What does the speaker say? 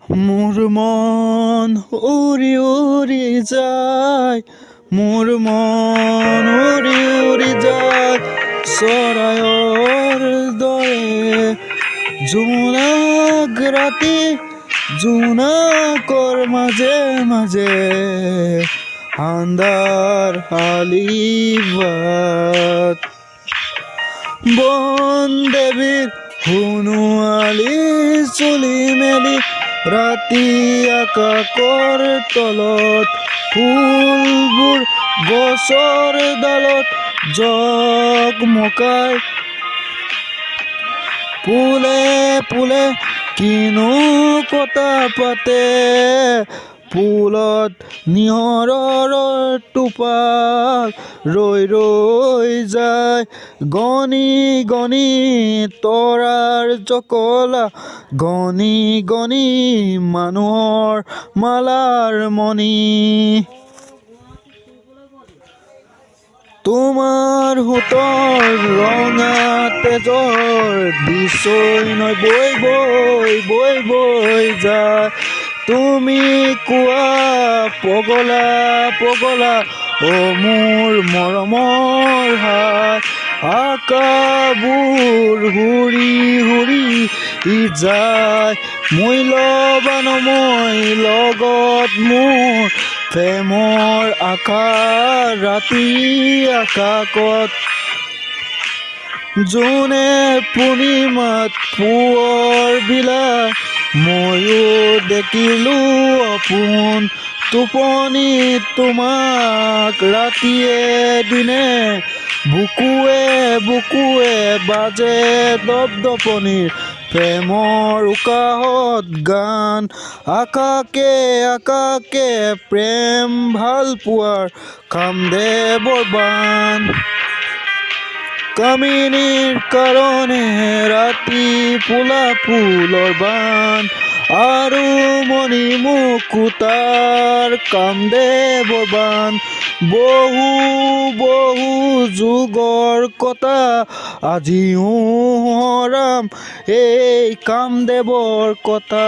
মোৰ মন উৰি উৰি যায়, মোৰ মন উৰি উৰি যায় চৰাইৰ দৰে। জোনাক ৰাতি জোনাকৰ মাজে মাজে আন্ধাৰ হালিবাত বন দেৱীৰ সোণোৱালী চুলি মেলি ৰাতি আকাশৰ তলত ফুলবোৰ গছৰ ডালত জগমগাই ফুলে ফুলে কিনো কথা পাতে। ফুলত নিয়ৰৰ টোপাল ৰৈ ৰৈ যায়, গণি গণি তৰাৰ জকলা, গণি গণি মানুহৰ মালাৰ মণি। তোমাৰ হোঠৰ ৰঙা তেজৰ দিশৈ নৈ বৈ বৈ বৈ বৈ যায়। তুমি কোৱা পগলা পগলা অ মোৰ মৰমৰ হাত, আকাশবোৰ হুৰি হুৰি যায়। মূল্যৱান মই লগত মোৰ প্ৰেমৰ আশা ৰাতি আকাশত। জোনে পূৰ্ণিমাত পোহৰ বিলায়, ময়ো দেখিলো আপোন টোপনিত তোমাক ৰাতিয়ে দিনে। বুকুৱে বুকুৱে বাজে দপদপনিৰ প্ৰেমৰ উশাহত গান। আকাশে আকাশে প্ৰেম ভাল পোৱাৰ কামদেৱৰ বান। কামিনীৰ কাৰণে ৰাতি ফুলা ফুলৰ বান, আৰু মণি মুকুতাৰ কামদেৱৰ বান। বহু বহু যুগৰ কথা আজিও সোঁৱৰাম এই কামদেৱৰ কথা।